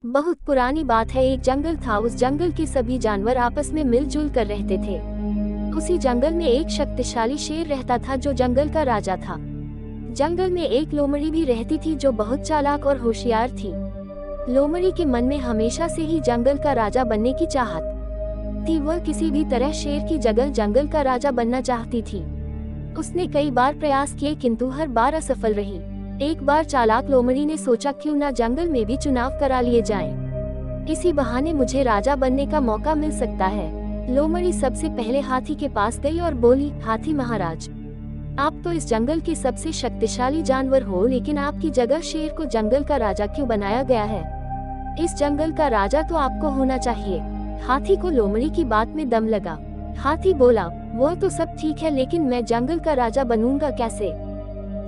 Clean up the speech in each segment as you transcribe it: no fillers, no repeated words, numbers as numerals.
बहुत पुरानी बात है, एक जंगल था। उस जंगल के सभी जानवर आपस में मिलजुल कर रहते थे। उसी जंगल में एक शक्तिशाली शेर रहता था जो जंगल का राजा था। जंगल में एक लोमड़ी भी रहती थी जो बहुत चालाक और होशियार थी। लोमड़ी के मन में हमेशा से ही जंगल का राजा बनने की चाहत थी। वह किसी भी तरह शेर की जगह जंगल का राजा बनना चाहती थी। उसने कई बार प्रयास किए किंतु हर बार असफल रही। एक बार चालाक लोमड़ी ने सोचा क्यों ना जंगल में भी चुनाव करा लिए जाएं। इसी बहाने मुझे राजा बनने का मौका मिल सकता है। लोमड़ी सबसे पहले हाथी के पास गई और बोली, हाथी महाराज, आप तो इस जंगल के सबसे शक्तिशाली जानवर हो, लेकिन आपकी जगह शेर को जंगल का राजा क्यों बनाया गया है? इस जंगल का राजा तो आपको होना चाहिए। हाथी को लोमड़ी की बात में दम लगा। हाथी बोला, वह तो सब ठीक है, लेकिन मैं जंगल का राजा बनूंगा कैसे?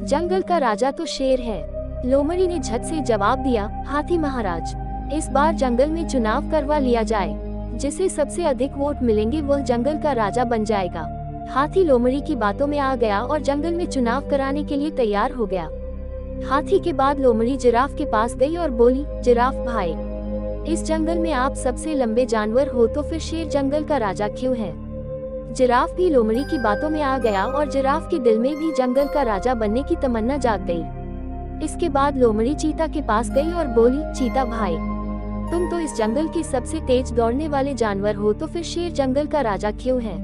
जंगल का राजा तो शेर है। लोमड़ी ने झट से जवाब दिया, हाथी महाराज, इस बार जंगल में चुनाव करवा लिया जाए। जिसे सबसे अधिक वोट मिलेंगे वह जंगल का राजा बन जाएगा। हाथी लोमड़ी की बातों में आ गया और जंगल में चुनाव कराने के लिए तैयार हो गया। हाथी के बाद लोमड़ी जिराफ के पास गई और बोली, जिराफ भाई, इस जंगल में आप सबसे लंबे जानवर हो, तो फिर शेर जंगल का राजा क्यों है? जिराफ भी लोमड़ी की बातों में आ गया और जिराफ के दिल में भी जंगल का राजा बनने की तमन्ना जाग गई। इसके बाद लोमड़ी चीता के पास गई और बोली, चीता भाई, तुम तो इस जंगल के सबसे तेज दौड़ने वाले जानवर हो, तो फिर शेर जंगल का राजा क्यों है?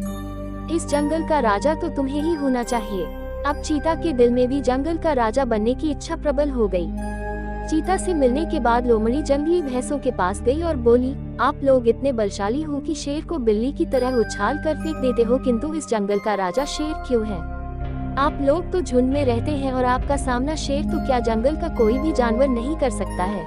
इस जंगल का राजा तो तुम्हें ही होना चाहिए। अब चीता के दिल में भी जंगल का राजा बनने की इच्छा प्रबल हो गई। चीता से मिलने के बाद लोमड़ी जंगली भैंसों के पास गई और बोली, आप लोग इतने बलशाली हो कि शेर को बिल्ली की तरह उछाल कर फेंक देते हो, किंतु इस जंगल का राजा शेर क्यों है? आप लोग तो झुंड में रहते हैं और आपका सामना शेर तो क्या जंगल का कोई भी जानवर नहीं कर सकता है।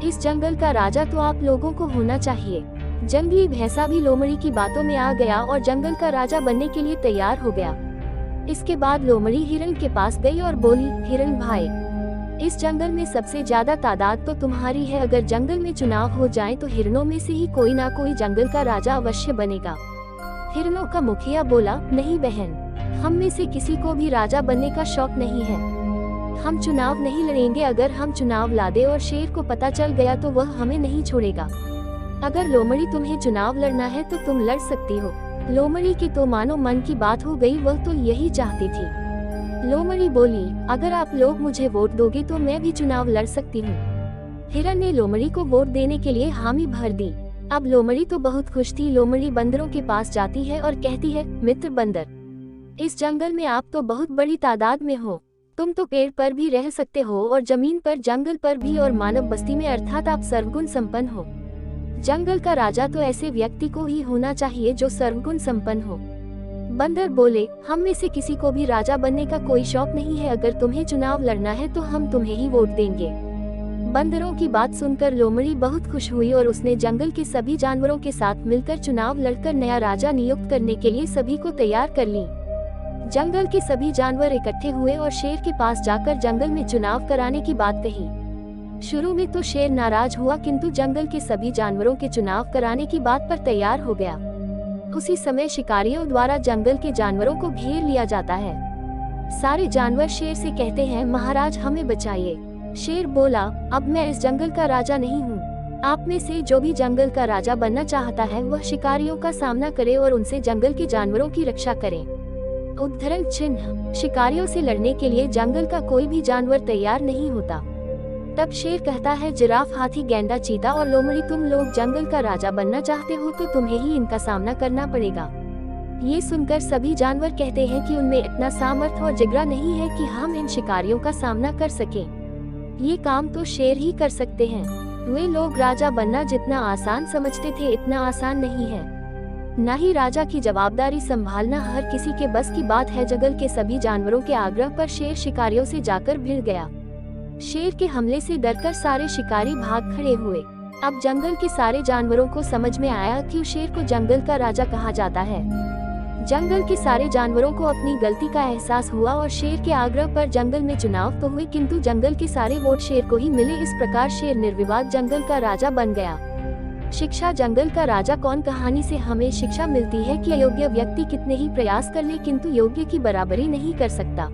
इस जंगल का राजा तो आप लोगों को होना चाहिए। जंगली भैंसा भी लोमड़ी की बातों में आ गया और जंगल का राजा बनने के लिए तैयार हो गया। इसके बाद लोमड़ी हिरण के पास गई और बोली, हिरण भाई, इस जंगल में सबसे ज्यादा तादाद तो तुम्हारी है। अगर जंगल में चुनाव हो जाए तो हिरणों में से ही कोई ना कोई जंगल का राजा अवश्य बनेगा। हिरणों का मुखिया बोला, नहीं बहन, हम में से किसी को भी राजा बनने का शौक नहीं है। हम चुनाव नहीं लड़ेंगे। अगर हम चुनाव ला दे और शेर को पता चल गया तो वह हमें नहीं छोड़ेगा। अगर लोमड़ी तुम्हें चुनाव लड़ना है तो तुम लड़ सकती हो। लोमड़ी की तो मानो मन की बात हो गई, वह तो यही चाहती थी। लोमड़ी बोली, अगर आप लोग मुझे वोट दोगे तो मैं भी चुनाव लड़ सकती हूँ। हिरण ने लोमड़ी को वोट देने के लिए हामी भर दी। अब लोमड़ी तो बहुत खुश थी। लोमड़ी बंदरों के पास जाती है और कहती है, मित्र बंदर, इस जंगल में आप तो बहुत बड़ी तादाद में हो। तुम तो पेड़ पर भी रह सकते हो और जमीन पर, जंगल पर भी, और मानव बस्ती में, अर्थात आप सर्वगुण संपन्न हो। जंगल का राजा तो ऐसे व्यक्ति को ही होना चाहिए जो सर्वगुण संपन्न हो। बंदर बोले, हम में से किसी को भी राजा बनने का कोई शौक नहीं है। अगर तुम्हें चुनाव लड़ना है तो हम तुम्हें ही वोट देंगे। बंदरों की बात सुनकर लोमड़ी बहुत खुश हुई और उसने जंगल के सभी जानवरों के साथ मिलकर चुनाव लड़कर नया राजा नियुक्त करने के लिए सभी को तैयार कर ली। जंगल के सभी जानवर इकट्ठे हुए और शेर के पास जाकर जंगल में चुनाव कराने की बात कही। शुरू में तो शेर नाराज हुआ, किंतु जंगल के सभी जानवरों के चुनाव कराने की बात पर तैयार हो गया। उसी समय शिकारियों द्वारा जंगल के जानवरों को घेर लिया जाता है। सारे जानवर शेर से कहते हैं, महाराज हमें बचाइए। शेर बोला, अब मैं इस जंगल का राजा नहीं हूँ। आप में से जो भी जंगल का राजा बनना चाहता है वह शिकारियों का सामना करे और उनसे जंगल के जानवरों की रक्षा करे। उद्धरण चिन्ह, शिकारियों से लड़ने के लिए जंगल का कोई भी जानवर तैयार नहीं होता। तब शेर कहता है, जिराफ, हाथी, गैंडा, चीता और लोमड़ी, तुम लोग जंगल का राजा बनना चाहते हो तो तुम्हें ही इनका सामना करना पड़ेगा। ये सुनकर सभी जानवर कहते हैं कि उनमें इतना सामर्थ्य और जिगरा नहीं है कि हम इन शिकारियों का सामना कर सकें। ये काम तो शेर ही कर सकते हैं। वे लोग राजा बनना जितना आसान समझते थे इतना आसान नहीं है। न ही राजा की जवाबदारी संभालना हर किसी के बस की बात है। जंगल के सभी जानवरों के आग्रह पर शेर शिकारियों से जाकर भिड़ गया। शेर के हमले से डरकर सारे शिकारी भाग खड़े हुए। अब जंगल के सारे जानवरों को समझ में आया कि शेर को जंगल का राजा कहा जाता है। जंगल के सारे जानवरों को अपनी गलती का एहसास हुआ और शेर के आग्रह पर जंगल में चुनाव तो हुए, किंतु जंगल के सारे वोट शेर को ही मिले। इस प्रकार शेर निर्विवाद जंगल का राजा बन गया। शिक्षा, जंगल का राजा कौन कहानी से हमें शिक्षा मिलती है कि अयोग्य व्यक्ति कितने ही प्रयास कर ले किंतु योग्य की बराबरी नहीं कर सकता।